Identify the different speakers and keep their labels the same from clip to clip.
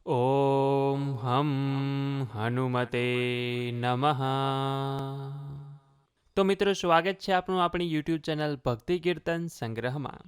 Speaker 1: ઓમ હમ હનુમતે નમઃ. તો મિત્રો, સ્વાગત છે આપનું આપણી યુટ્યુબ ચેનલ ભક્તિ કીર્તન સંગ્રહમાં.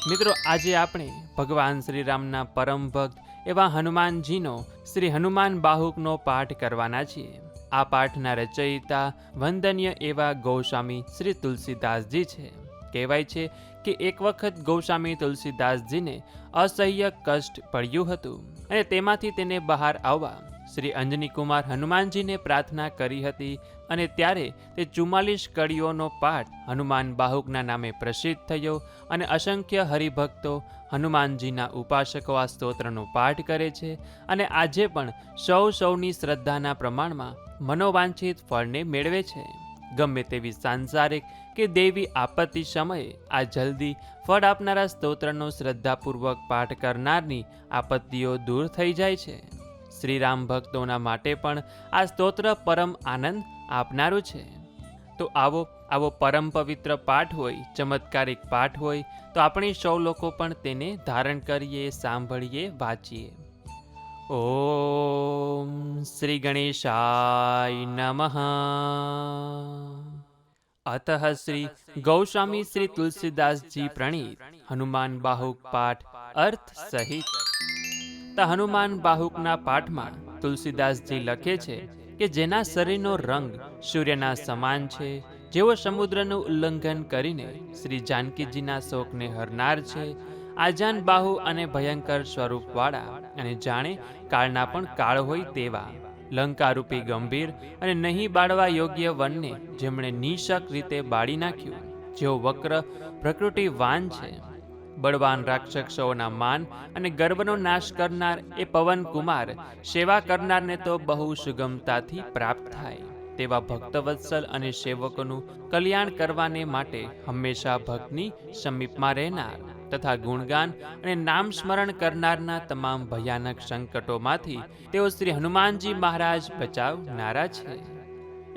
Speaker 1: મિત્રો, આજે આપણે ભગવાન શ્રી રામના પરમ ભક્ત એવા હનુમાનજીનો શ્રી હનુમાન બાહુકનો પાઠ કરવાના છીએ. આ પાઠના રચયિતા વંદનીય એવા ગૌસ્વામી શ્રી તુલસીદાસજી છે. કહેવાય છે કે એક વખત ગૌસ્વામી તુલસીદાસજીને અસહ્ય કષ્ટ પડ્યું હતું અને તેમાંથી તેને બહાર આવવા શ્રી અંજની કુમાર હનુમાનજીને પ્રાર્થના કરી હતી. અને ત્યારે તે 44 કડીઓનો પાઠ હનુમાન બાહુકના નામે પ્રસિદ્ધ થયો અને અસંખ્ય હરિભક્તો હનુમાનજીના ઉપાસકો આ સ્તોત્રનો પાઠ કરે છે અને આજે પણ સૌની શ્રદ્ધાના પ્રમાણમાં મનોવાંછિત ફળને મેળવે છે. ગમે તેવી સાંસારિક કે દેવી આપત્તિ સમયે આ જલ્દી ફળ આપનારા સ્તોત્રનો શ્રદ્ધાપૂર્વક પાઠ કરનારની આપત્તિઓ દૂર થઈ જાય છે. શ્રીરામ ભક્તોના માટે પણ આ સ્તોત્ર પરમ આનંદ આપનારું છે. તો આવો પરમ પવિત્ર પાઠ હોય, ચમત્કારિક પાઠ હોય, તો આપણે સૌ લોકો પણ તેને ધારણ કરીએ, સાંભળીએ, વાંચીએ. ઓમ શ્રી ગણેશાય નમઃ. અતઃ શ્રી ગૌસ્વામી શ્રી તુલસીદાસજી પ્રણીત હનુમાન બાહુક પાઠ અર્થ સહિત. હનુમાન બાહુકના પાઠમાં તુલસીદાસજી લખે છે કે જેના શરીરનો રંગ સૂર્યના સમાન છે, જેઓ સમુદ્રનું ઉલ્લંઘન કરીને શ્રી જાનકીજીના શોકને હરનાર છે, આજાન બાહુ અને ભયંકર સ્વરૂપવાળા અને જાણે કાળના પણ કાળ હોય તેવા, લંકારૂપી ગંભીર અને નહીં બાળવા યોગ્ય વનને જેમણે નિશક રીતે બાળી નાખ્યું, જેઓ વક્ર પ્રકૃતિવાન છે, બળવાન રાક્ષસોના માન અને ગર્વનો નાશ કરનાર એ પવન કુમાર સેવા કરનારને તો બહુ સુગમતાથી પ્રાપ્ત થાય તેવા ભક્તવત્સલ અને સેવકોનું કલ્યાણ કરવાને માટે હંમેશા ભક્તની સમીપમાં રહેનાર તથા ગુણગાન અને નામ સ્મરણ કરનારના તમામ ભયાનક સંકટોમાંથી તેઓ શ્રી હનુમાનજી મહારાજ બચાવનારા છે.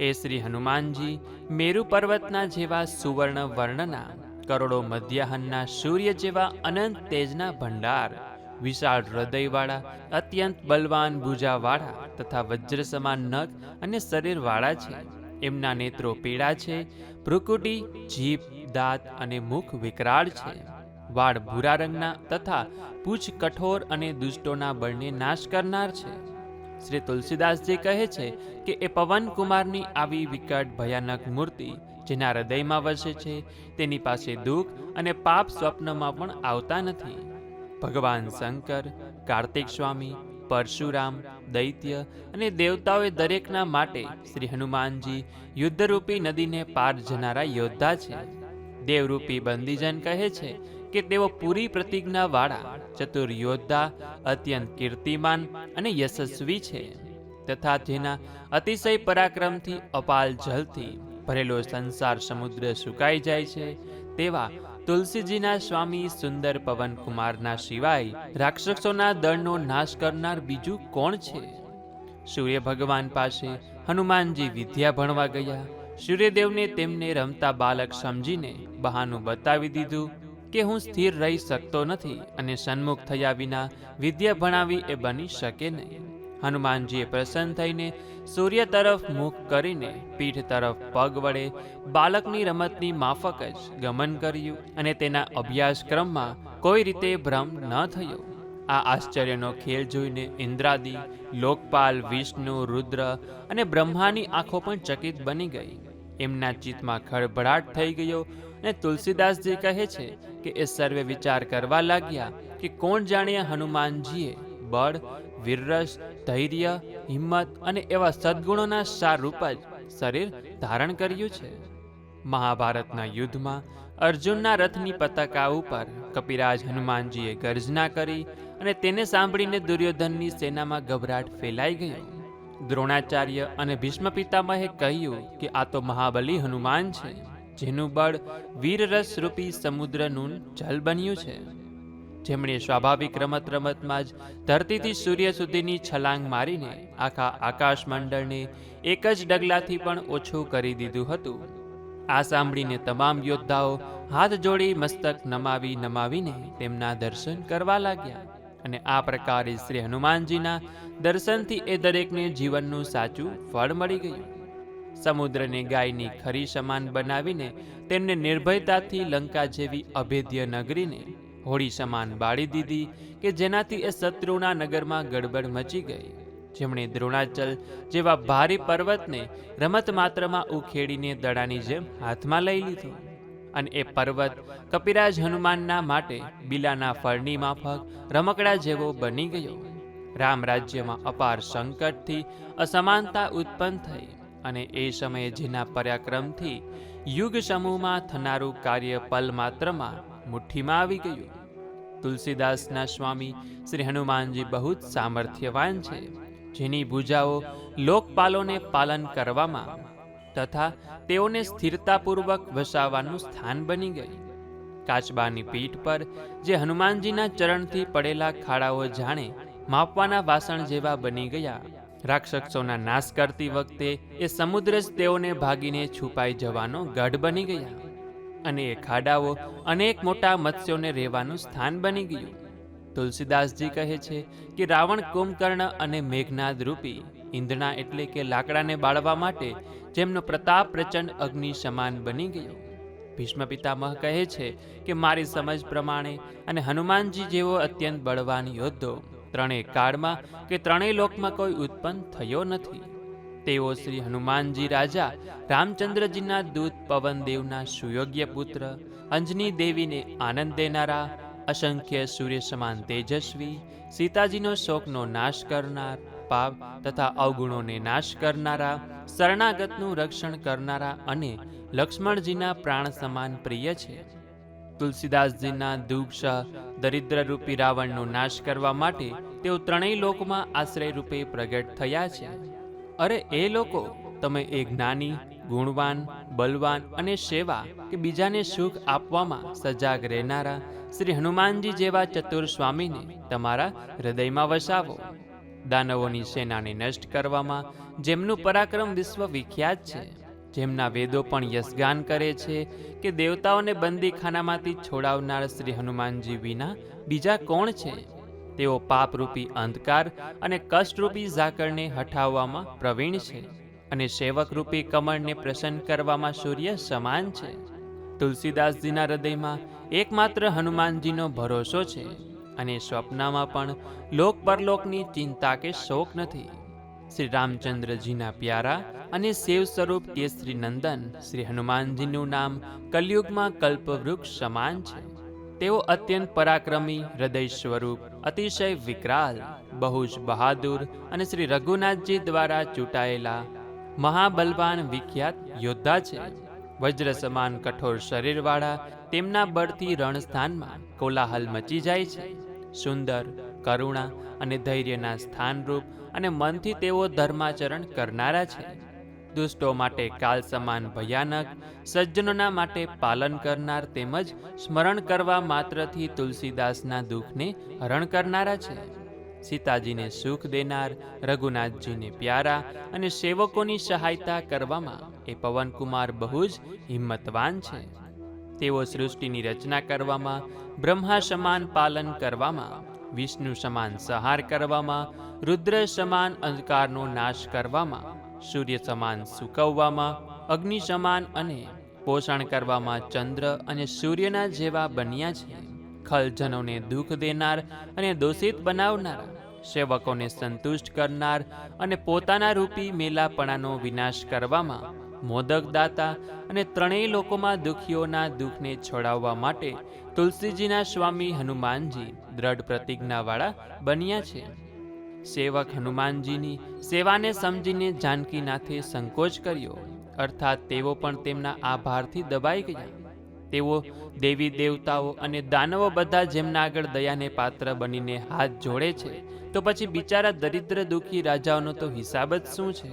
Speaker 1: એ શ્રી હનુમાનજી મેરુ પર્વતના જેવા સુવર્ણ વર્ણના, કરોડો મધ્યાહનના સૂર્ય જેવા અનંત તેજના ભંડાર, વિશાળ હૃદયવાળા, અત્યંત બલવાન ભુજાવાળા તથા વજ્ર સમાન નખ અને શરીરવાળા છે. એમના નેત્રો પીળા છે, ભ્રુકુટી, જીભ, દાંત અને મુખ વિકરાળ છે, વાળ ભૂરા રંગના તથા પૂંછ કઠોર અને દુષ્ટોના બળને નાશ કરનાર છે. શ્રી તુલસીદાસજી કહે છે કે એ પવન કુમારની આવી વિકટ ભયાનક મૂર્તિ જેના હૃદયમાં વસે છે, તેની પાસે દુઃખ અને પાપ સ્વપ્નમાં પણ આવતા નથી. ભગવાન શંકર, કાર્તિક સ્વામી, પરશુરામ, દૈત્ય અને દેવતાઓએ દરેકના માટે શ્રી હનુમાનજી યુદ્ધરૂપી નદીને પાર જનારા યોદ્ધા છે. દેવરૂપી બંદીજન કહે છે કે તેઓ પૂરી પ્રતિજ્ઞાવાળા ચતુર યોદ્ધા, અત્યંત કીર્તિમાન અને યશસ્વી છે તથા જેના અતિશય પરાક્રમથી અપાલ જલથી ભરેલો સંસાર સમુદ્ર સુકાઈ જાય છે તેવા તુલસીજીના સ્વામી સુંદર પવન કુમારના સિવાય રાક્ષસોના દળનો નાશ કરનાર બીજું કોણ છે? સૂર્ય ભગવાન પાસે હનુમાનજી વિદ્યા ભણવા ગયા. સૂર્યદેવને તેમને રમતા બાલક સમજીને બહાનું બતાવી દીધું કે હું સ્થિર રહી શકતો નથી અને સન્મુખ થયા વિના વિદ્યા ભણાવી એ બની શકે નહીં. હનુમાનજીએ પ્રસન્ન થઈને સૂર્ય તરફ મુખ કરીને પીઠ તરફ પગ વડે બાલકની રમતની માફક જ ગમન કર્યું અને તેના અભ્યાસક્રમમાં કોઈ રીતે ભ્રમ ન થયો. આ આશ્ચર્યનો ખેલ જોઈને ઇન્દ્રાદિ, લોકપાલ, વિષ્ણુ, રુદ્ર અને બ્રહ્માની આંખો પણ ચકિત બની ગઈ. એમના ચિત્તમાં ખળભળાટ થઈ ગયો અને તુલસીદાસજી કહે છે કે એ સર્વે વિચાર કરવા લાગ્યા કે કોણ જાણે હનુમાનજીએ બળ, વીરરસ, ધૈર્ય, હિંમત અને એવા સદગુણોના સાર રૂપ જ શરીર ધારણ કર્યું છે. મહાભારતના યુદ્ધમાં અર્જુનના રથની પતાકા ઉપર કપિરાજ હનુમાનજીએ ગર્જના કરી અને તેને સાંભળીને દુર્યોધનની સેનામાં ગભરાટ ફેલાઈ ગયો. દ્રોણાચાર્ય અને ભીષ્મ પિતામહે કહ્યું કે આ તો મહાબલી હનુમાન છે, જેનું બળ વીરરસ રૂપી સમુદ્રનું જલ બન્યું છે, જેમણે સ્વાભાવિક રમતમાં જ ધરતીથી સૂર્ય સુધીની છલાંગ મારીને આખા આકાશમંડળને એક જ ડગલાથી પણ ઓછું કરી દીધું હતું. આ સાંભળીને તમામ યોદ્ધાઓ હાથ જોડી મસ્તક નમાવીને તેમના દર્શન કરવા લાગ્યા અને આ પ્રકારે શ્રી હનુમાનજીના દર્શનથી એ દરેકને જીવનનું સાચું ફળ મળી ગયું. સમુદ્રને ગાયની ખરી સમાન બનાવીને તેમને નિર્ભયતાથી લંકા જેવી અભેદ્ય નગરીને હોડી સમાન બાળી દીધી કે જેનાથી એ શત્રુના નગરમાં ગડબડ મચી ગઈ. જેમણે દ્રોણાચલ જેવા ભારી પર્વતને રમત માત્રમાં ઉખેડીને દડાની જેમ હાથમાં લઈ લીધો અને એ પર્વત કપિરાજ હનુમાનના માટે બીલાના ફળની માફક રમકડા જેવો બની ગયો. રામ રાજ્યમાં અપાર સંકટથી અસમાનતા ઉત્પન્ન થઈ અને એ સમયે જેના પરાક્રમથી યુગ સમૂહમાં થનારું કાર્ય પલ માત્રમાં મુઠ્ઠીમાં આવી ગયું. તુલસીદાસના સ્વામી શ્રી હનુમાનજી બહુ જ સામર્થ્યવાન છે, જેની ભુજાઓ લોકપાલોને પાલન કરવામાં તથા તેઓને સ્થિરતાપૂર્વક વસાવવાનું સ્થાન બની ગઈ. કાચબાની પીઠ પર જે હનુમાનજીના ચરણથી પડેલા ખાડાઓ જાણે માપવાના વાસણ જેવા બની ગયા. રાક્ષસોના નાશ કરતી વખતે એ સમુદ્ર જ તેઓને ભાગીને છુપાઈ જવાનો ગઢ બની ગયા અને એ ખાડાઓ અનેક મોટા મત્સ્યોને રહેવાનું સ્થાન બની ગયું. તુલસીદાસજી કહે છે કે રાવણ કુંભકર્ણ અને મેઘનાદ રૂપી ઈંધણા એટલે કે લાકડાને બાળવા માટે જેમનો પ્રતાપ પ્રચંડ અગ્નિ સમાન બની ગયો. ભીષ્મ પિતામહ કહે છે કે મારી સમજ પ્રમાણે અને હનુમાનજી જેવો અત્યંત બળવાન યોદ્ધો ત્રણેય કાળમાં કે ત્રણેય લોકમાં કોઈ ઉત્પન્ન થયો નથી. તેઓ શ્રી હનુમાનજી રાજા રામચંદ્રજીના દૂત પવનદેવના સુયોગ્ય પુત્ર, અંજની દેવીને આનંદ દેનારા, અસંખ્ય સૂર્ય સમાન તેજસ્વી, સીતાજીનો શોકનો નાશ કરનાર, પાપ તથા અવગુણોને નાશ કરનારા, શરણાગતનું રક્ષણ કરનારા અને લક્ષ્મણજીના પ્રાણ સમાન પ્રિય છે. તુલસીદાસજીના દુઃખ દરિદ્રરૂપી રાવણનો નાશ કરવા માટે તેઓ ત્રણેય લોકમાં આશ્રય રૂપે પ્રગટ થયા છે. અરે એ લોકો, તમે એ જ્ઞાની, ગુણવાન, બલવાન અને સેવા કે બીજાને સુખ આપવામાં સજાગ રહેનારા શ્રી હનુમાનજી જેવા ચતુર સ્વામીને તમારા હૃદયમાં વસાવો. દાનવોની સેનાને નષ્ટ કરવામાં જેમનું પરાક્રમ વિશ્વ વિખ્યાત છે, જેમના વેદો પણ યશગાન કરે છે કે દેવતાઓને બંદીખાનામાંથી છોડાવનાર શ્રી હનુમાનજી વિના બીજા કોણ છે? તેઓ પાપરૂપી અંધકાર અને કષ્ટરૂપી ઝાકળને હટાવવામાં પ્રવીણ છે અને સેવકરૂપી કમળને પ્રસન્ન કરવામાં સૂર્ય સમાન છે. તુલસીદાસજીના હૃદયમાં એકમાત્ર હનુમાનજીનો ભરોસો છે અને સ્વપ્નમાં પણ લોક પરલોકની ચિંતા કે શોક નથી. શ્રી રામચંદ્રજીના પ્યારા અને શિવ સ્વરૂપ કેસરી નંદન શ્રી હનુમાનજીનું નામ કલયુગમાં કલ્પવૃક્ષ સમાન છે. તેઓ અત્યંત પરાક્રમી, હૃદય સ્વરૂપ, અતિશય વિકરાલ, બહુ જ બહાદુર અને શ્રી રઘુનાથજી દ્વારા ચૂંટાયેલા મહાબલવાન વિખ્યાત યોદ્ધા છે. વજ્ર સમાન કઠોર શરીરવાળા તેમના બળથી રણસ્થાનમાં કોલાહલ મચી જાય છે. સુંદર, કરુણા અને ધૈર્યના સ્થાનરૂપ અને મનથી તેઓ ધર્માચરણ કરનારા છે. દુષ્ટો માટે કાલ સમાન ભયાનક, સજ્જનોના માટે પાલન કરનાર તેમજ સ્મરણ કરવા માત્રથી તુલસીદાસના દુઃખને હરણ કરનારા છે. સીતાજીને સુખ દેનાર, રઘુનાથજીને પ્યારા અને સેવકોની સહાયતા કરવામાં એ પવનકુમાર બહુ જ હિંમતવાન છે. તેઓ સૃષ્ટિની રચના કરવામાં, બ્રહ્મા સમાન પાલન કરવામાં, વિષ્ણુ સમાન સંહાર કરવામાં, રુદ્ર સમાન અંધકારનો નાશ કરવામાં, સૂર્ય સમાન સૂકવવામાં, અગ્નિ સમાન અને પોષણ કરવામાં ચંદ્ર અને સૂર્યના જેવા બન્યા છે. ખલજનોને દુઃખ દેનાર અને દોષિત બનાવનારા, સેવકોને સંતુષ્ટ કરનાર અને પોતાના રૂપી મેલાપણાનો વિનાશ કરવામાં મોદક દાતા અને ત્રણેય લોકોમાં દુઃખીઓના દુઃખને છોડાવવા માટે તુલસીજીના સ્વામી હનુમાનજી દ્રઢ પ્રતિજ્ઞાવાળા બન્યા છે. સેવક હનુમાનજીની સેવાને સમજીને જાનકીનાથે સંકોચ કર્યો, અર્થાત તેઓ પણ તેમના આભારથી દબાઈ ગયા. તેઓ દેવી દેવતાઓ અને દાનવો બધા જેમના આગળ દયાને પાત્ર બનીને હાથ જોડે છે, તો પછી બિચારા દરિદ્ર દુઃખી રાજાઓનો તો હિસાબ જ શું છે?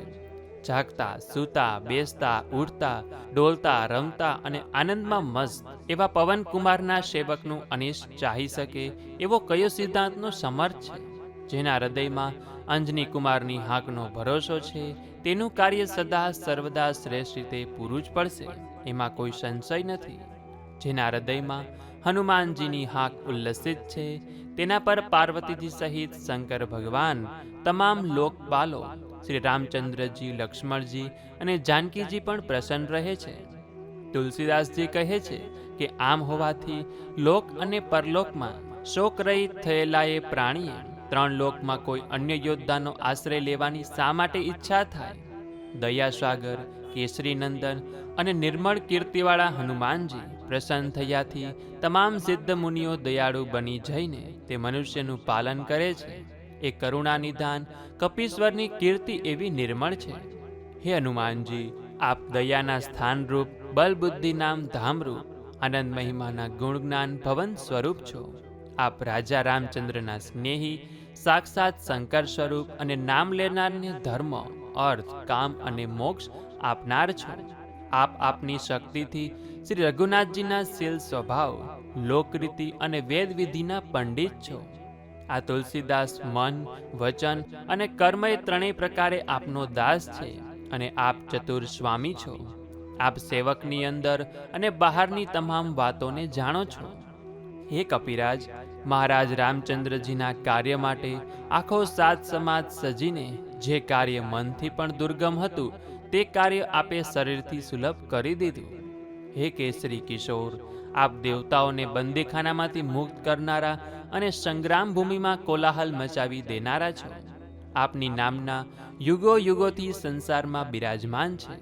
Speaker 1: જાગતા, સૂતા, બેસતા, ઉઠતા, ડોલતા, રમતા અને આનંદમાં મસ્ત એવા પવનકુમારના સેવકનું અનિષ્ટ ચાહી શકે એવો કયો સિદ્ધાંતનો સમર્થ છે? જેના હૃદયમાં અંજની કુમારની હાકનો ભરોસો છે, તેનું કાર્ય સદા સર્વદા શ્રેષ્ઠ રીતે પૂરું જ પડશે, એમાં કોઈ સંશય નથી. જેના હૃદયમાં હનુમાનજીની હાક ઉલ્લસિત છે, તેના પર પાર્વતીજી સહિત શંકર ભગવાન, તમામ લોકપાલો, શ્રી રામચંદ્રજી, લક્ષ્મણજી અને જાનકીજી પણ પ્રસન્ન રહે છે. તુલસીદાસજી કહે છે કે આમ હોવાથી લોક અને પરલોકમાં શોકરહિત થયેલા એ પ્રાણીએ 3 લોકમાં કોઈ અન્ય યોદ્ધાનો આશ્રય લેવાની શા માટે ઈચ્છા થાય? દયાસાગર, કેસરી નંદન અને નિર્મળ કીર્તિવાળા હનુમાનજી પ્રસન્ન થયાથી તમામ સિદ્ધ મુનિઓ દયાળુ બની જઈને તે મનુષ્યનું પાલન કરે છે. એ કરુણા નિધાન કપીશ્વરની કીર્તિ એવી નિર્મળ છે. હે હનુમાનજી, આપ દયાના સ્થાનરૂપ, બલ બુદ્ધિ નામ ધામરૂપ, આનંદ મહિમાના ગુણજ્ઞાન ભવન સ્વરૂપ છો. આપ રાજા રામચંદ્રના સ્નેહી, સાક્ષાત શંકર સ્વરૂપ અને નામ લેનારને ધર્મ, અર્થ, કામ અને મોક્ષ આપનાર છો. આપ આપની શક્તિથી શ્રી રઘુનાથજીના શીલ સ્વભાવ, લોકરીતિ અને વેદ વિધિના પંડિત છો. આ તુલસીદાસ મન, વચન અને કર્મ એ ત્રણેય પ્રકારે આપનો દાસ છે અને આપ ચતુર સ્વામી છો. આપ સેવકની અંદર અને બહારની તમામ વાતોને જાણો છો. હે કપિરાજ, મહારાજ રામચંદ્રજીના કાર્ય માટે આખો સાત સમાજ સજીને જે કાર્ય મનથી પણ દુર્ગમ હતું તે કાર્ય આપે શરીરથી સુલભ કરી દીધું. હે કેસરી કિશોર, આપ દેવતાઓને બંદીખાનામાંથી મુક્ત કરનારા અને સંગ્રામ ભૂમિમાં કોલાહલ મચાવી દેનારા છો. આપની નામના યુગો યુગોથી સંસારમાં બિરાજમાન છે.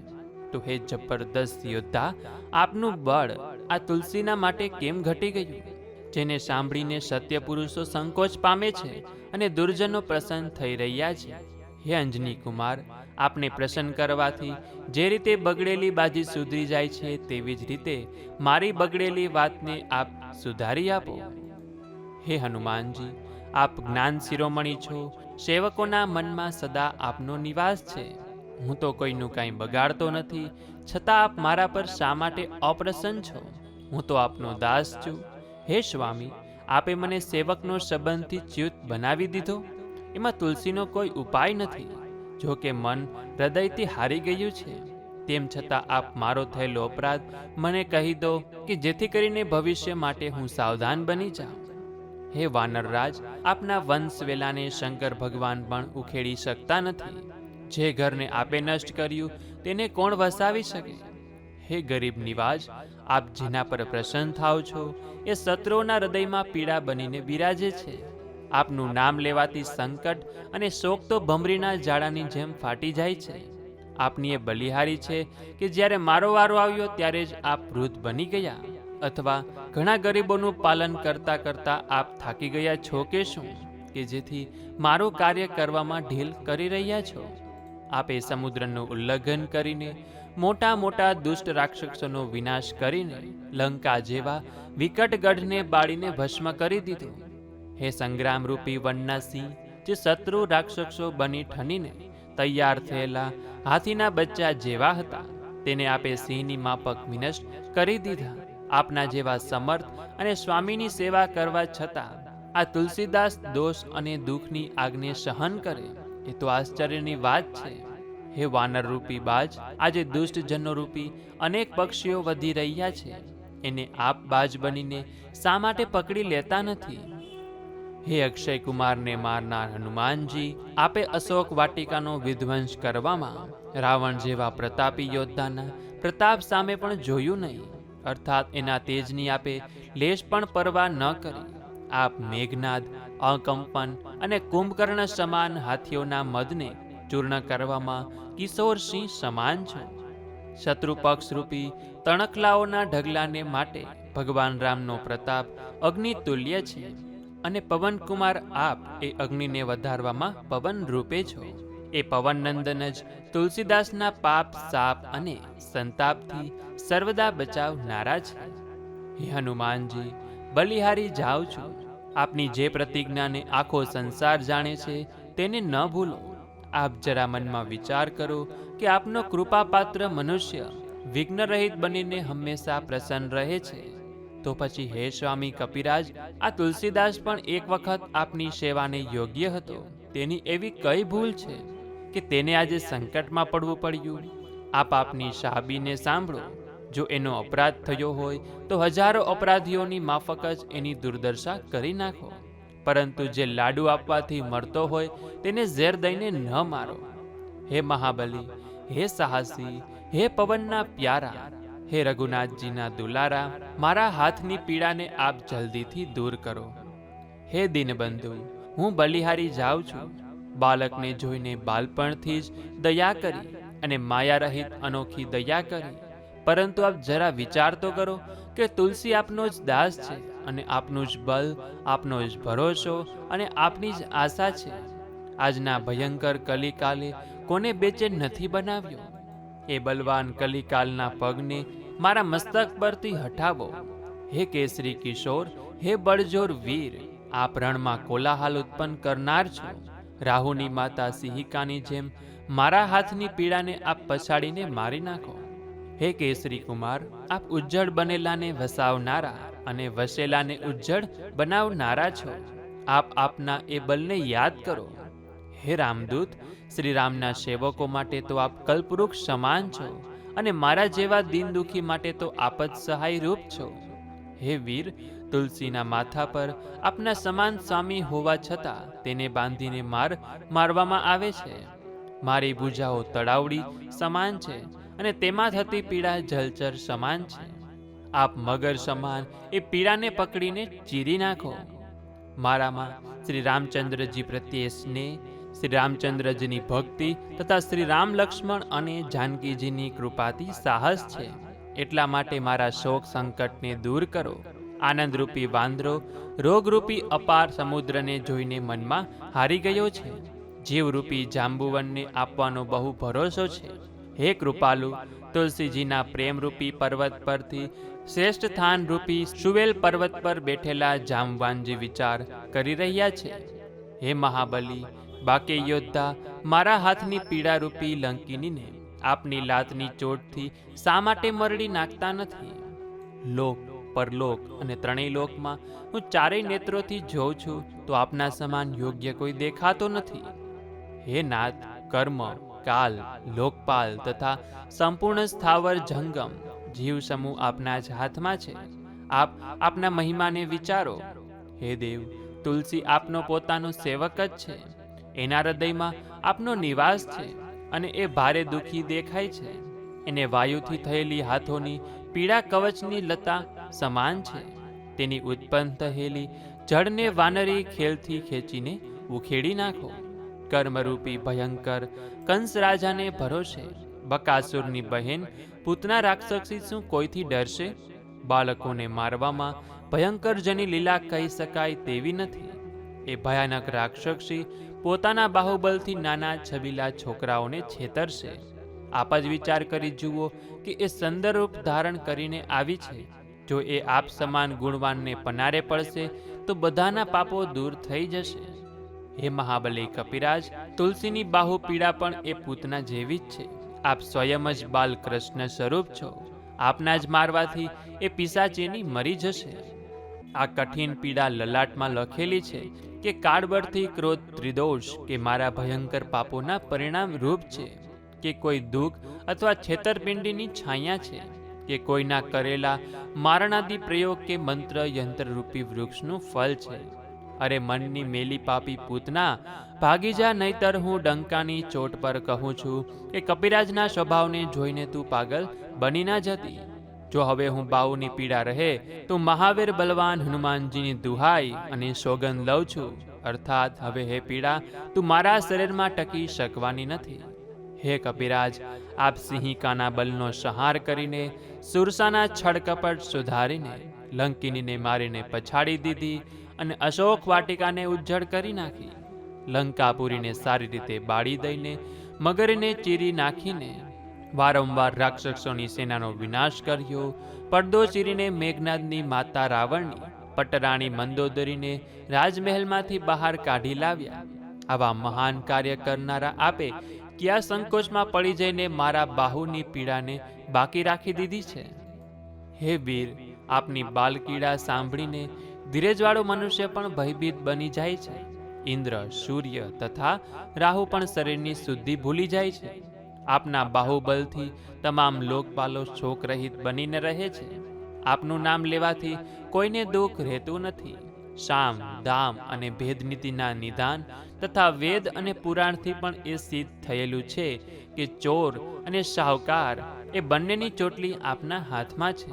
Speaker 1: તો હે જબરદસ્ત યોદ્ધા, આપનું બળ આ તુલસીના માટે કેમ ઘટી ગયું? જેને સાંભળીને સત્ય પુરુષો સંકોચ પામે છે અને દુર્જનો પ્રસન્ન થઈ રહ્યા છે. હે અંજની કુમાર, આપને પ્રસન્ન કરવાથી જે રીતે બગડેલી બાજી સુધરી જાય છે તેવી જ રીતે મારી બગડેલી વાતને આપ સુધારી આપો. હે હનુમાનજી, આપ જ્ઞાન શિરોમણી છો. સેવકોના મનમાં સદા આપનો નિવાસ છે. હું તો કોઈનું કાંઈ બગાડતો નથી, છતાં આપ મારા પર શા માટે અપ્રસન્ન છો? હું તો આપનો દાસ છું. હે સ્વામી, આપે મને સેવકનો સંબંધથી ચ્યુત બનાવી દીધો. એમાં તુલસીનો કોઈ ઉપાય નથી. જો કે મન હૃદયથી હારી ગયું છે, તેમ છતાં આપ મારો થયેલો અપરાધ મને કહી દો કે જેથી કરીને ભવિષ્ય માટે હું સાવધાન બની જાઉં. હે વાનરરાજ, આપના વંશવેલાને શંકર ભગવાન પણ ઉખેડી શકતા નથી. જે ઘરને આપે નષ્ટ કર્યું તેને કોણ વસાવી શકે? હે ગરીબ નિવાજ, આપ જેના પર પ્રસન્ન થાઓ છો એ શત્રુઓના હૃદયમાં પીડા બનીને બિરાજે છે. આપનું નામ લેવાથી સંકટ અને શોક તો ભમરીના જાળાની જેમ ફાટી જાય છે. આપની એ બલિહારી છે કે જ્યારે મારો વારો આવ્યો ત્યારે જ આપ વૃદ્ધ બની ગયા, અથવા ઘણા ગરીબોનું પાલન કરતા કરતા આપ થાકી ગયા છો કે શું, કે જેથી મારું કાર્ય કરવામાં ઢીલ કરી રહ્યા છો? આપે સમુદ્રનું ઉલ્લંઘન કરીને, મોટા મોટા દુષ્ટ રાક્ષસોનો વિનાશ કરીને, લંકા જેવા વિકટ ગઢને બાળીને ભસ્મ કરી દીધું. હે સંગ્રામરૂપી વનના સિંહ, જે શત્રુ રાક્ષસો બની ઠનીને તૈયાર થયેલા હાથીના બચ્ચા જેવા હતા, તેને આપે સિંહની માફક વિનષ્ટ કરી દીધા. આપના જેવા સમર્થ અને સ્વામીની સેવા કરવા છતાં આ તુલસીદાસ દોષ અને દુઃખની આજ્ઞા સહન કરે, એ તો આશ્ચર્યની વાત છે. હે વાનર રૂપી બાજ, આજે દુષ્ટજનો રૂપી અનેક પક્ષીઓ વધી રહ્યા છે, એને આપ બાજ બનીને શા માટે પકડી લેતા નથી? હે અક્ષય કુમારને મારનાર હનુમાનજી, આપે અશોક વાટિકાનો વિધ્વંસ કરવામાં રાવણ જેવા પ્રતાપી યોદ્ધાના પ્રતાપ સામે પણ જોયું નહીં, અર્થાત એના તેજની આપે લેશ પણ પરવા ન કરી. આપ મેઘનાદ, અકંપન અને કુંભકર્ણ સમાન હાથીઓના મદને ચૂર્ણ કરવામાં કિશોરસિંહ સમાન છો. શત્રુ પક્ષ રૂપી તણખલાઓના ઢગલાને માટે ભગવાન રામનો પ્રતાપ અગ્નિ તુલ્ય છે, અને પવનકુમાર આપ એ અગ્નિને વધારવામાં પવન રૂપે છો. એ પવન નંદન જ તુલસીદાસના પાપ, સાપ અને સંતાપથી સર્વદા બચાવનારા છે. હે હનુમાનજી, બલિહારી જાઉં છું. આપની જે પ્રતિજ્ઞાને આખો સંસાર જાણે છે તેને ન ભૂલો. આપ જરા મનમાં વિચાર કરો કે આપનો કૃપાપાત્ર મનુષ્ય વિઘ્નરહિત બનીને હંમેશા પ્રસન્ન રહે છે. તો પછી હે સ્વામી કપિરાજ, આ તુલસીદાસ પણ એક વખત આપની સેવાને યોગ્ય હતો. તેની એવી કઈ ભૂલ છે કે તેને આજે સંકટમાં પડવું પડ્યું? આપ આપની સાબીને સાંભળો. જો એનો અપરાધ થયો હોય તો હજારો અપરાધીઓની માફક જ એની દુર્દશા કરી નાખો. પરંતુ જે લાડુ આપવાથી મરતો હોય તેને ઝેર દઈને ન મારો. હે મહાબલી, હે સાહસી, હે પવનના પ્યારા, હે રઘુનાથજીના દુલારા, મારા હાથની પીડાને આપ જલ્દીથી દૂર કરો. હે દીનબંધુ, હું બલિહારી જાઉં છું. બાળકને જોઈને બાળપણથી જ દયા કરી અને માયા રહિત અનોખી દયા કરી. પરંતુ આપ જરા વિચાર તો કરો કે તુલસી આપનો જ દાસ છે અને આપનું જ બલ, આપનો જ ભરોસો અને આપની જ આશા છે. આજના ભયંકર કલિકાલે કોને બેચેન નથી બનાવ્યો? એ બલવાન કલિકાલના પગને મારા મસ્તક પરથી હટાવો. હે કેસરી કિશોર, હે બળજોર વીર, આપ રણમાં કોલાહલ ઉત્પન્ન કરનાર છો. રાહુની માતા સિંહિકાની જેમ મારા હાથની પીડાને આપ પછાડીને મારી નાખો. હે કેસરી કુમાર, આપ ઉજ્જડ બનેલાને વસાવનારા અને વસેલાને ઉજ્જડ બનાવનારા છો. આપ આપના એ બલને યાદ કરો. હે રામદૂત, શ્રી રામના સેવકો માટે તો આપ કલ્પવૃક્ષ સમાન છો અને મારા જેવા દીન દુખી માટે તો આપ જ સહાય રૂપ છો. હે વીર, તુલસીના માથા પર આપના સમાન સ્વામી હોવા છતાં તેને બાંધીને મારવામાં આવે છે. મારી ભુજાઓ તળાવડી સમાન છે અને તેમાં થતી પીડા જલચર સમાન છે. આપ મગર સમાન એ પીડાને પકડીને ચીરી નાખો. મારામાં શ્રી રામચંદ્રજી પ્રત્યે સ્નેહ, શ્રી રામચંદ્રજીની ભક્તિ તથા શ્રી રામ, લક્ષ્મણ અને જાનકીજીની કૃપાથી સાહસ છે. એટલા માટે મારા શોક સંકટને દૂર કરો. આનંદરૂપી વાંદરો રોગરૂપી અપાર સમુદ્રને જોઈને મનમાં હારી ગયો છે. જીવરૂપી જાંબુવનને આપવાનો બહુ ભરોસો છે. હે કૃપાલુ, તુલસીજીના પ્રેમરૂપી પર્વત પરથી શ્રેષ્ઠ સ્થાન રૂપી સુવેલ પર્વત પર બેઠેલા જામવાનજી વિચાર કરી રહ્યા છે. હે મહાબલી, બાકે યોદ્ધા, મારા હાથની પીડારૂપી લંકિનીને આપની લાતની ચોટથી શા માટે મરડી નાખતા નથી? લોક, પરલોક અને ત્રણેય લોકમાં હું ચારેય નેત્રોથી જોઉં છું તો આપના સમાન યોગ્ય કોઈ દેખાતો નથી. હે નાથ, કર્મ, કાલ, લોકપાલ તથા સંપૂર્ણ સ્થાવર જંગમ જીવ સમૂહ આપના જ હાથમાં છે. આપ આપના મહિમાને વિચારો. હે દેવ, તુલસી આપનો પોતાનો સેવક જ છે. એના હૃદયમાં આપનો નિવાસ છે અને એ ભારે દુઃખી દેખાય છે. એને વાયુથી થયેલી હાથોની પીડા કવચની લતા સમાન છે. તેની ઉત્પન્ન થયેલી જળને વાનરી ખેલથી ખેંચીને ઉખેડી નાખો. કર્મરૂપી ભયંકર કંસ રાજાને ભરોસે બકાસુરની બહેન પૂતના રાક્ષસી શું કોઈથી ડરશે? બાળકોને મારવામાં ભયંકર જેની લીલા કહી શકાય તેવી નથી. એ ભયાનક રાક્ષસી પોતાના બાહુબલથી નાના છબીલા છોકરાઓને છેતરશે. આપ જ વિચાર કરી જુઓ કે એ સુંદર રૂપ ધારણ કરીને આવી છે. જો એ આપ સમાન ગુણવાનને પનારે પડશે તો બધાના પાપો દૂર થઈ જશે. હે મહાબલી કપિરાજ, તુલસીની બાહુ પીડા પણ એ પૂતના જેવી જ છે. આપ સ્વયં જ બાલ કૃષ્ણ સ્વરૂપ છો. આપના જ મારવાથી એ પિશાચીની મરી જશે. આ કઠિન પીડા લલાટમાં લખેલી છે કે કાળબળથી ક્રોધ ત્રિદોષ કે મારા ભયંકર પાપોના પરિણામ રૂપ છે, કે કોઈ દુઃખ અથવા છેતરપિંડીની છાયા છે, કે કોઈના કરેલા મારણાદી પ્રયોગ કે મંત્ર યંત્ર રૂપી વૃક્ષનું ફળ છે. અરે મનની મેલી પાપી પૂતના, ભાગી જા, નહીતર હું ડંકાની ચોટ પર કહું છું કે કપિરાજના સ્વભાવને જોઈને તું પાગલ બની ના જતી. જો હવે હું બાઉની પીડા રહે તો મહાવીર બલવાન હનુમાનજીની દુહાઈ અને સોગંદ લઉં છું, અર્થાત હવે હે પીડા, તું મારા શરીરમાં ટકી શકવાની નથી. હે કપિરાજ, આપ સિંહિકાના બલનો સંહાર કરીને સુરસાના છળકપટ સુધારીને લંકિનીને મારીને પછાડી દીધી અને અશોક વાટિકાને ઉજ્જડ કરી નાખી. લંકાપુરીને સારી રીતે બાળી દઈને મગરને ચીરી નાખીને વારંવાર રાક્ષસોની સેનાનો વિનાશ કર્યો. પડદો ચીરીને મેઘનાદની માતા રાવણની પટરાણી મંદોદરીને રાજમહેલમાંથી બહાર કાઢી લાવ્યા. આવા મહાન કાર્ય કરનારા આપે ક્યાં સંકોચમાં પડી જઈને મારા બાહુની પીડાને બાકી રાખી દીધી છે? હે વીર, આપની બાલકીડા સાંભળીને ધીરજવાળો મનુષ્ય પણ ભયભીત બની જાય છે. ઇન્દ્ર, સૂર્ય તથા રાહુ પણ શરીરની શુદ્ધિ ભૂલી જાય છે. આપના બાહુબલથી તમામ લોકપાલો શોકરહિત બનીને રહે છે. આપનું નામ લેવાથી કોઈને દુઃખ રહેતું નથી. શામ દામ અને ભેદ નીતિના નિદાન તથા વેદ અને પુરાણથી પણ એ સિદ્ધ થયેલું છે કે ચોર અને શાહુકાર એ બંનેની ચોટલી આપના હાથમાં છે.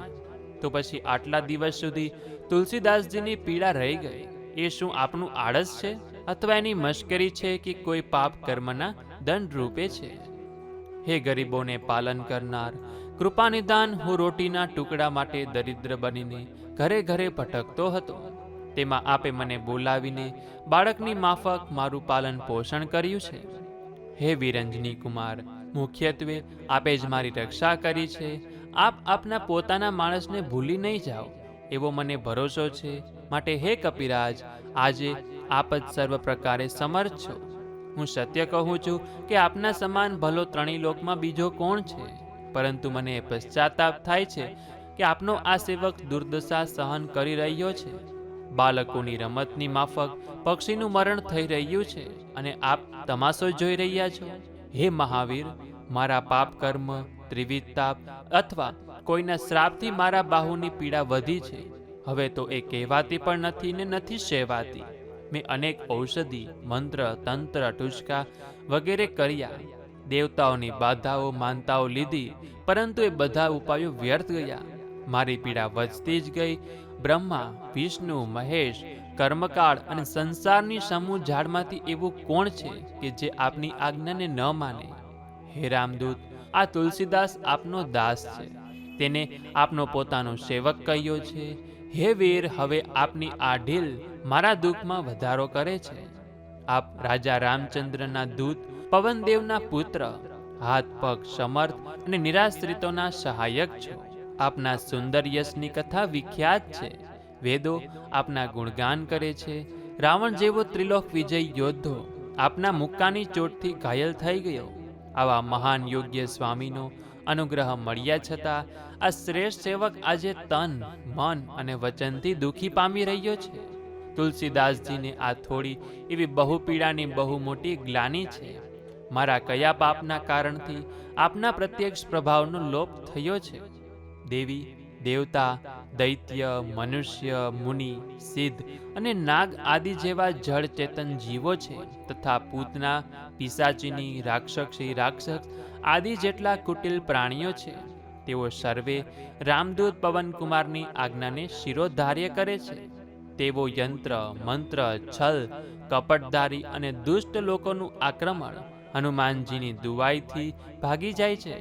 Speaker 1: તો પછી આટલા દિવસ સુધી તુલસીદાસજીની પીડા રહી ગઈ, એ શું આપનું આળસ છે અથવા એની મશ્કરી છે કે કોઈ પાપ કર્મના દંડ રૂપે છે? હે ગરીબોને પાલન કરનાર, કૃપાનિદાન, હું રોટીના ટુકડા માટે દરિદ્ર બનીને ઘરે ઘરે ભટકતો હતો. તેમાં આપે મને બોલાવીને બાળકની માફક મારું પાલન પોષણ કર્યું છે. હે વિરંજની કુમાર, મુખ્યત્વે આપે જ મારી રક્ષા કરી છે. આપ આપના પોતાના માણસને ભૂલી નહીં જાઓ એવો મને ભરોસો છે. માટે હે કપિરાજ, આજે આપ જ સર્વ પ્રકારે સમર્થ છો. હું સત્ય કહું છું કે આપના સમાન ભલો ત્રણેય લોકમાં બીજો કોણ છે? પરંતુ મને પશ્ચાતાપ થાય છે કે આપનો આ સેવક દુર્દશા સહન કરી રહ્યો છે. બાળકોની રમતની માફક પક્ષીનું મરણ થઈ રહ્યું છે અને આપ તમાશો જોઈ રહ્યા છો. હે મહાવીર, મારા પાપ કર્મ, ત્રિવિધ તાપ અથવા કોઈના શ્રાપથી મારા બાહુની પીડા વધી છે. હવે તો એ કહેવાતી પણ નથી ને નથી સેવાતી. મેં અનેક ઔષધિ, મંત્ર, તંત્ર, ટુચકા વગેરે કર્યા. દેવતાઓની બાધાઓ, માનતાઓ લીધી, પરંતુ એ બધા ઉપાયો વ્યર્થ ગયા. મારી પીડા વધતી જ ગઈ. બ્રહ્મા, વિષ્ણુ, મહેશ, કર્મકાળ અને સંસારની સમૂહ ઝાડમાંથી એવું કોણ છે કે જે આપની આજ્ઞાને ન માને? હે રામદૂત, આ તુલસીદાસ આપનો દાસ છે. તેને આપનો પોતાનો સેવક કહ્યો છે. હે વીર, હવે આપની આ ઢીલ મારા દુઃખમાં વધારો કરે છે. આપ રાજા રામચંદ્રના દૂત, પવનદેવના પુત્ર, હાથ પગ સમર્થ અને નિરાશ્રિતોના સહાયક છો. આપના સુંદર યશની કથા વિખ્યાત છે. વેદો આપના ગુણગાન કરે છે. રાવણ જેવો ત્રિલોક વિજય યોદ્ધો આપના મુક્કાની ચોટથી ઘાયલ થઈ ગયો. આવા મહાન યોગ્ય સ્વામીનો અનુગ્રહ મળ્યા છતાં આ શ્રેષ્ઠ સેવક આજે તન, મન અને વચનથી દુઃખી પામી રહ્યો છે. તુલસીદાસજીને આ થોડી એવી બહુ પીડાની બહુ મોટી ગ્લાનિ છે. મારા કયા પાપના કારણથી આપના પ્રત્યક્ષ પ્રભાવનો લોપ થયો છે? દેવી, દેવતા, દૈત્ય, મનુષ્ય, મુનિ, સિદ્ધ અને નાગ આદિ જેવા જળ ચેતન જીવો છે તથા પૂતના, પિશાચિની, રાક્ષસી, રાક્ષસ આદિ જેટલા કુટિલ પ્રાણીઓ છે. તેઓ સર્વે રામદૂત પવનકુમારની આજ્ઞાને શિરોધાર્ય કરે છે. તેઓ યંત્ર, મંત્ર, છલ, કપટધારી અને દુષ્ટ લોકોનું આક્રમણ હનુમાનજીની દુવાઈથી ભાગી જાય છે.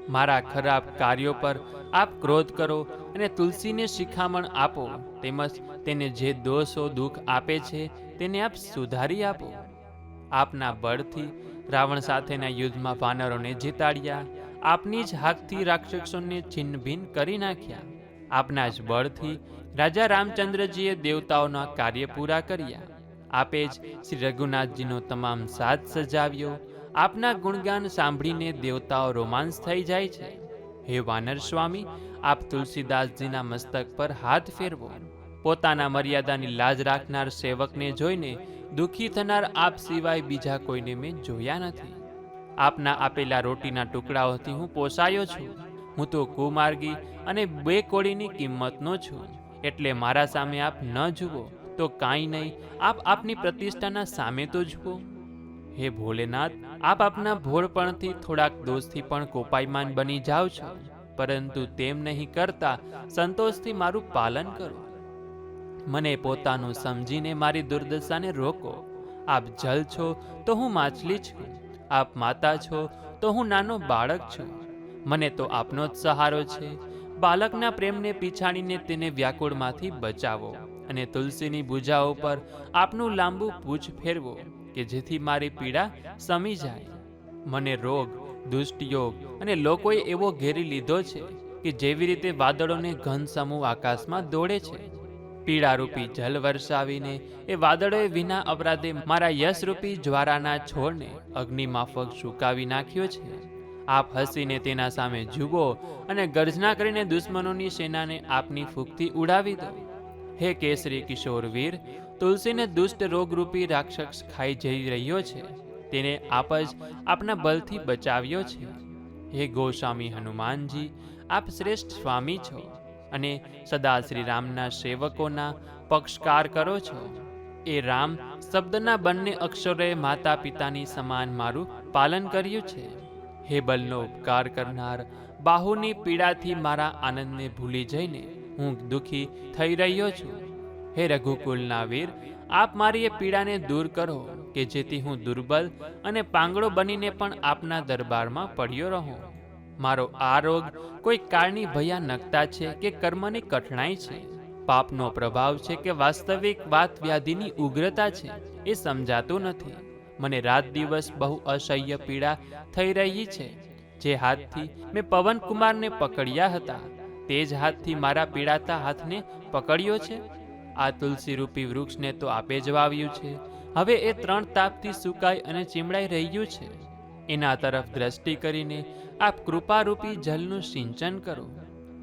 Speaker 1: મારા ખરાબ કાર્યો પર આપ ક્રોધ કરો અને તુલસીને શિખામણ આપો. તેમજ તેને જે દોષો દુઃખ આપે છે તેને આપ સુધારી આપો. આપના બળથી રાવણ સાથેના યુદ્ધમાં વાનરોને જીતાડ્યા. આપની જ હાથથી રાક્ષસોને છિન્નભિન્ન કરી નાખ્યા. આપના જ બળથી રાજા રામચંદ્રજીએ દેવતાઓના કાર્ય પૂરા કર્યા. આપે જ શ્રી રઘુનાથજીનો તમામ સાથ સજાવ્યો. આપના ગુણગાન સાંભળીને દેવતાઓ રોમાંસ થઈ જાય છે. હે વાનર સ્વામી, આપ તુલસીદાસજીના મસ્તક પર હાથ ફેરવો. પોતાના મર્યાદાની લાજ રાખનાર સેવકને જોઈને દુઃખી થનાર આપ સિવાય બીજા કોઈને મેં જોયા નથી. આપના આપેલા રોટીના ટુકડાઓથી હું પોસાયો છું. હું તો કુમાર્ગી અને બે કોડીની કિંમતનો છું. એટલે મારા સામે આપ ન જુઓ તો કાંઈ નહીં, આપ આપની પ્રતિષ્ઠાના સામે તો જુઓ. હે ભોલેનાથ, આપ આપના ભોળપણથી થોડાક દોષથી પણ કોપાયમાન બની જાઓ છો, પરંતુ તેમ નહીં કરતા સંતોષથી મારું પાલન કરો. મને પોતાનું સમજીને મારી દુર્દશાને રોકો. આપ જલ છો તો હું માછલી છું. આપ માતા છો તો હું નાનો બાળક છું. મને તો આપનો જ સહારો છે. બાળકના પ્રેમને પીછાડીને તેને વ્યાકુળમાંથી બચાવો અને તુલસીની ભુજાઓ પર આપનું લાંબુ પૂછ ફેરવો કે જેથી મારી પીડા શમી જાય. મને રોગ, દુષ્ટયોગ અને લોકોએ એવો ઘેરી લીધો છે કે જેવી રીતે વાદળોને ઘન સમૂહ આકાશમાં દોડે છે. પીડારૂપી જલ વરસાવીને એ વાદળોએ વિના અપરાધે મારા યશરૂપી જ્વારાના છોડને અગ્નિમાફક સુકાવી નાખ્યો છે. આપ હસીને તેના સામે જુઓ અને ગર્જના કરીને દુશ્મનોની સેનાને આપની ફૂંકથી ઉડાવી દો. હે કેસરી કિશોર વીર, તુલસીને દુષ્ટ રોગરૂપી રાક્ષસ ખાઈ જઈ રહ્યો છે. તેને આપ જ આપના બલથી બચાવ્યો છે. હે ગોસ્વામી હનુમાનજી, આપ શ્રેષ્ઠ સ્વામી છો. અને સદા શ્રી રામના સેવકોના પક્ષકાર કરો છો. એ રામ શબ્દના બંને અક્ષરોએ માતા પિતાની સમાન મારું પાલન કર્યું છે. હે બલનો ઉપકાર કરનાર, બાહુની પીડાથી મારા આનંદને ભૂલી જઈને હું દુઃખી થઈ રહ્યો છું. હે રઘુકુલના વીર, આપ મારી એ પીડાને દૂર કરો કે જેથી હું દુર્બલ અને પાંગડો બનીને પણ આપના દરબારમાં પડ્યો રહું. મારો આ રોગ કોઈ કાળની ભયાનકતા છે કે કર્મની કઠણાઈ છે, પાપનો પ્રભાવ છે કે વાસ્તવિક વાત વ્યાધિની ઉગ્રતા છે, એ સમજાતું નથી. મને રાત દિવસ બહુ અસહ્ય પીડા થઈ રહી છે. જે હાથથી મેં પવનકુમારને પકડ્યા હતા તે જ હાથથી મારા પીડાતા હાથને પકડ્યો છે. આ તુલસી રૂપી વૃક્ષને તો આપે જ વાવ્યું છે, હવે એ 3 તાપથી સુકાઈ અને ચીમડાઈ રહ્યું છે. એના તરફ દ્રષ્ટિ કરીને આપ કૃપારૂપી જલનું સિંચન કરો.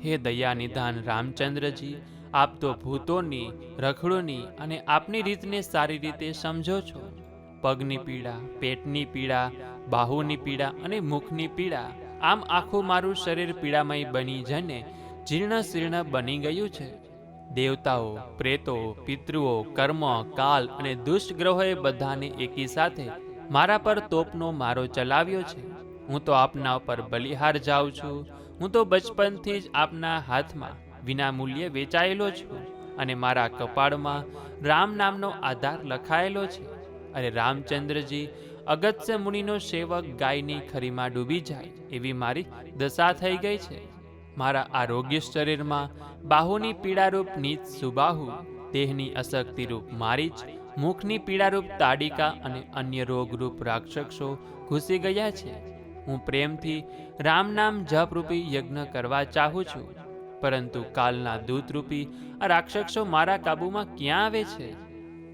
Speaker 1: હે દયાનિધાન રામચંદ્રજી, આપ તો ભૂતોની, રખડોની અને આપની રીતને સારી રીતે સમજો છો. પગની પીડા, પેટની પીડા, બાહુની પીડા અને મુખની પીડા, આમ આખું મારું શરીર પીડામય બની જઈને જીર્ણ શીર્ણ બની ગયું છે. દેવતાઓ, પ્રેતો, પિતૃઓ, કર્મ, કાલ અને દુષ્ટ ગ્રહોએ બધાને એકી સાથે મારા પર તોપનો મારો ચલાવ્યો છે. હું તો આપના ઉપર બલિહાર જાઉં છું. હું તો બચપનથી જ આપના હાથમાં વિના મૂલ્યે વેચાયેલો છું અને મારા કપાળમાં રામ નામનો આધાર લખાયેલો છે. અરે રામચંદ્રજી, અગત્ય મુનિનો સેવક ગાયની ખરીમાં ડૂબી જાય એવી મારી દશા થઈ ગઈ છે. મારા આરોગ્ય શરીરમાં બાહુની પીડારૂપ નીચ સુબાહુ, દેહની અશક્તિરૂપ મારીચ, મુખની પીડારૂપ તાડિકા અને અન્ય રોગરૂપ રાક્ષસો ઘૂસી ગયા છે. હું પ્રેમથી રામ નામ જપરૂપી યજ્ઞ કરવા ચાહું છું, પરંતુ કાલના દૂતરૂપી આ રાક્ષસો મારા કાબૂમાં ક્યાં આવે છે?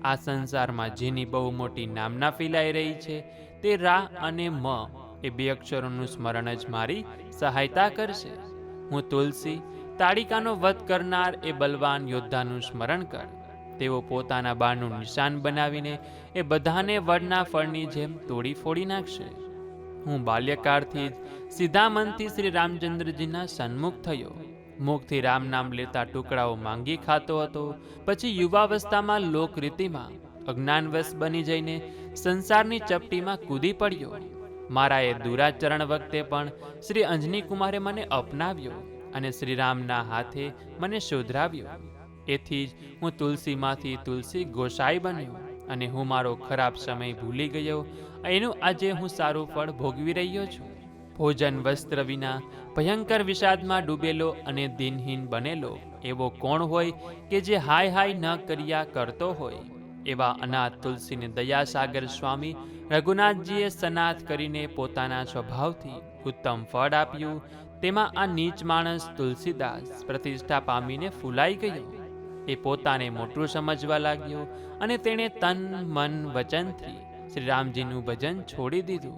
Speaker 1: આ સંસારમાં જેની બહુ મોટી નામના ફેલાઈ રહી છે તે રા અને મ એ 2 અક્ષરોનું સ્મરણ જ મારી સહાયતા કરશે. હું તુલસી, તાડિકાનો વધ કરનાર એ બલવાન યોદ્ધાનું સ્મરણ કર. તેઓ પોતાના બાણનું નિશાન બનાવીને એ બધાને વડના ફળની જેમ તોડી ફોડી નાખશે. હું બાલ્યકાળથી જ સીધા મનથી શ્રી રામચંદ્રજીના સન્મુખ થયો. મુખથી રામ નામ લેતા ટુકડાઓ માંગી ખાતો હતો. પછી યુવાવસ્થામાં લોકરીતિમાં અજ્ઞાનવશ બની જઈને સંસારની ચપટીમાં કૂદી પડ્યો. મારા એ દુરાચરણ વખતે પણ શ્રી અંજની કુમારે મને અપનાવ્યો અને શ્રી રામના હાથે મને શોધરાવ્યો. એથી જ હું તુલસીમાંથી તુલસી ગોસાઈ બન્યો અને હું મારો ખરાબ સમય ભૂલી ગયો. એનું આજે હું સારું ફળ ભોગવી રહ્યો છું. ભોજન વસ્ત્ર વિના ભયંકર વિષાદમાં ડૂબેલો અને દિનહીન બનેલો એવો કોણ હોય કે જે હાય હાય ન કર્યા કરતો હોય? એવા અનાથ તુલસીને દયાસાગર સ્વામી રઘુનાથજીએ સનાથ કરીને પોતાના સ્વભાવથી ઉત્તમ ફળ આપ્યું. તેમાં આ નીચ માણસ તુલસીદાસ પ્રતિષ્ઠા પામીને ફૂલાઈ ગયો. એ પોતાને મોટું સમજવા લાગ્યો અને તેણે તન મન વચનથી શ્રી રામજીનું ભજન છોડી દીધું.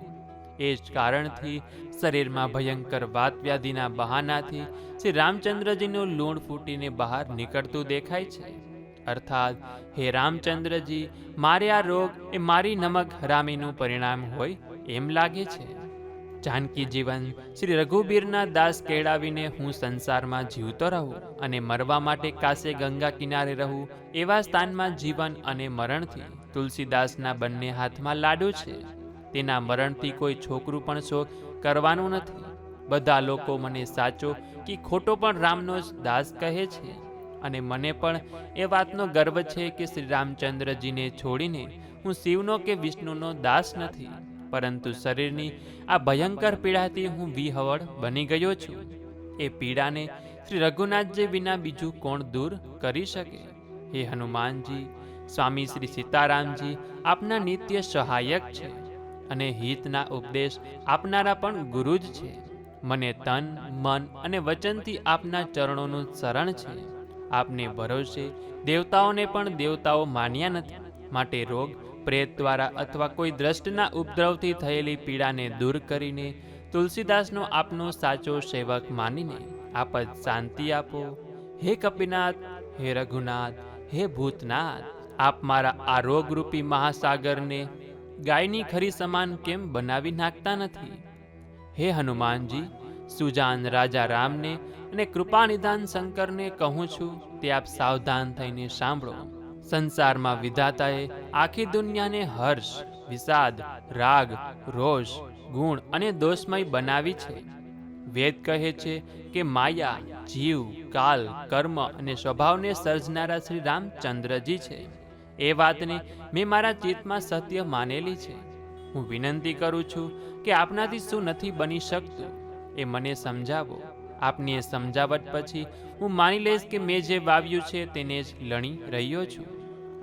Speaker 1: એ જ કારણથી શરીરમાં ભયંકર વાત વ્યાધિના બહાનાથી શ્રી રામચંદ્રજીનું લૂણ ફૂટીને બહાર નીકળતું દેખાય છે. અર્થાત હે રામચંદ્રજી, મારે આ રોગ એ મારી નમક હરામીનું પરિણામ હોય એમ લાગે છે. જાનકી જીવન શ્રી રઘુબીરના દાસ કેળાવીને હું સંસારમાં જીવતો રહું અને મરવા માટે કાશે ગંગા કિનારે રહું એવા સ્થાનમાં જીવન અને મરણથી તુલસીદાસના બંને હાથમાં લાડુ છે. તેના મરણથી કોઈ છોકરું પણ શોક કરવાનું નથી. બધા લોકો મને સાચો કે ખોટો પણ રામનો જ દાસ કહે છે અને મને પણ એ વાતનો ગર્વ છે કે શ્રી રામચંદ્રજીને છોડીને હું શિવનો કે વિષ્ણુનો દાસ નથી, પરંતુ શરીરની આ ભયંકર પીડાથી હું વિહવળ બની ગયો છું. એ પીડાને શ્રી રઘુનાથજી વિના બીજું કોણ દૂર કરી શકે? હે હનુમાનજી, સ્વામી શ્રી સીતારામજી આપના નિત્ય સહાયક છે અને હિતના ઉપદેશ આપનારા પણ ગુરુ જ છે. મને તન, મન અને વચનથી આપના ચરણોનું શરણ છે. આપને ભરોસે દેવતાઓને પણ દેવતાઓ માન્યા નથી, માટે રોગ, પ્રેત દ્વારા અથવા કોઈ દ્રષ્ટના ઉપદ્રવથી થયેલી પીડાને દૂર કરીને તુલસીદાસનો આપનો સાચો સેવક માનીને આપ જ શાંતિ આપો. હે કપિનાથ, હે રઘુનાથ, હે ભૂતનાથ, આપ મારા આ રોગરૂપી મહાસાગરને ગાયની ખરી સમાન કેમ બનાવી નાખતા નથી? હે હનુમાનજી, સુજાન રાજા રામને અને કૃપાનિધાન શંકરને કહું છું તે આપ સાવધાન થઈને સાંભળો. સંસારમાં વિધાતાએ આખી દુનિયાને હર્ષ, વિષાદ, રાગ, રોષ, ગુણ અને દોષમય બનાવી છે. વેદ કહે છે કે માયા, જીવ, કાલ, કર્મ અને સ્વભાવને સર્જનારા શ્રી રામચંદ્રજી છે. એ વાતને મેં મારા ચિત્તમાં સત્ય માનેલી છે. હું વિનંતી કરું છું કે આપનાથી શું નથી બની શકતું એ મને સમજાવો. આપની એ સમજાવટ પછી હું માની લઈશ કે મેં જે વાવ્યું છે તેને જ લણી રહ્યો છું,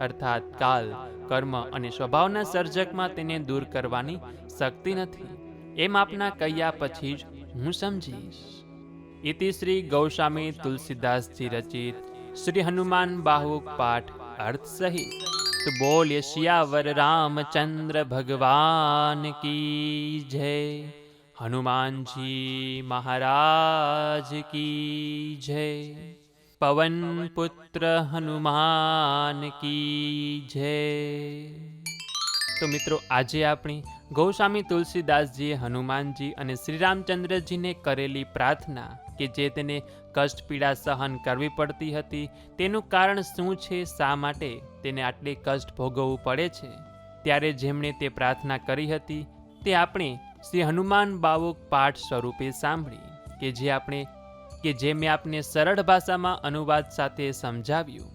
Speaker 1: અર્થાત કાલ, કર્મ અને સ્વભાવના સર્જકમાં તેને દૂર કરવાની શક્તિ નથી એમ આપના કહ્યા પછી જ હું સમજીશ. ઇતિ શ્રી ગૌસ્વામી તુલસીદાસજી રચિત શ્રી હનુમાન બાહુક પાઠ અર્થ સહિત. તો બોલ્ય શિયાવર રામચંદ્ર ભગવાન કી જય. હનુમાનજી મહારાજ કી જય. પવન પુત્ર હનુમાન કી જય. તો મિત્રો, આજે આપણે ગૌસ્વામી તુલસીદાસજીએ હનુમાનજી અને શ્રી રામચંદ્રજીને કરેલી પ્રાર્થના કે જે તેને કષ્ટ પીડા સહન કરવી પડતી હતી તેનું કારણ શું છે, શા માટે તેને આટલી કષ્ટ ભોગવવું પડે છે, ત્યારે જેમણે તે પ્રાર્થના કરી હતી તે આપણે શ્રી હનુમાન બાવુક પાઠ સ્વરૂપે સાંભળી કે જે મેં આપને સરળ ભાષામાં અનુવાદ સાથે સમજાવ્યું.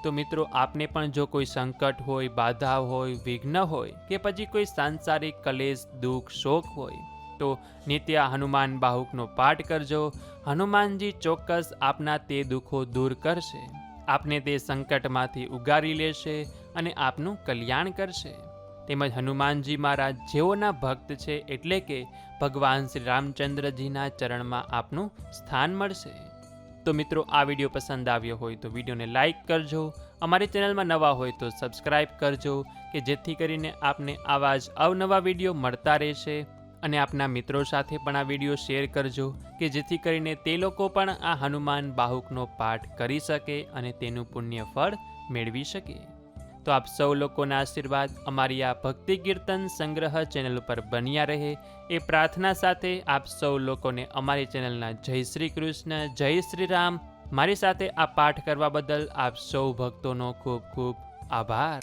Speaker 1: તો મિત્રો, આપને પણ જો કોઈ સંકટ હોય, બાધા હોય, વિઘ્ન હોય કે પછી કોઈ સાંસારિક કલેશ, દુઃખ, શોક હોય તો નિત્ય હનુમાન બાહુકનો પાઠ કરજો. હનુમાનજી ચોક્કસ આપના તે દુઃખો દૂર કરશે, આપને તે સંકટમાંથી ઉગારી લેશે અને આપનું કલ્યાણ કરશે. તેમજ હનુમાનજી મહારાજ જેઓના ભક્ત છે એટલે કે ભગવાન શ્રી રામચંદ્રજીના ચરણમાં આપનું સ્થાન મળશે. તો મિત્રો, આ વિડીયો પસંદ આવ્યો હોય તો વિડીયોને લાઈક કરજો, અમારી ચેનલમાં નવા હોય તો સબસ્ક્રાઈબ કરજો કે જેથી કરીને આપને આવા જ અવનવા વિડીયો મળતા રહેશે. અને આપના મિત્રો સાથે પણ આ વિડીયો શેર કરજો કે જેથી કરીને તે લોકો પણ આ હનુમાન બાહુકનો પાઠ કરી શકે અને તેનું પુણ્ય ફળ મેળવી શકે. તો આપ સૌ લોકોના આશીર્વાદ અમારી આ ભક્તિ કીર્તન સંગ્રહ ચેનલ ઉપર બન્યા રહે એ પ્રાર્થના સાથે આપ સૌ લોકોને અમારી ચેનલના જય શ્રી કૃષ્ણ, જય શ્રી રામ. મારી સાથે આ પાઠ કરવા બદલ આપ સૌ ભક્તોનો ખૂબ ખૂબ આભાર.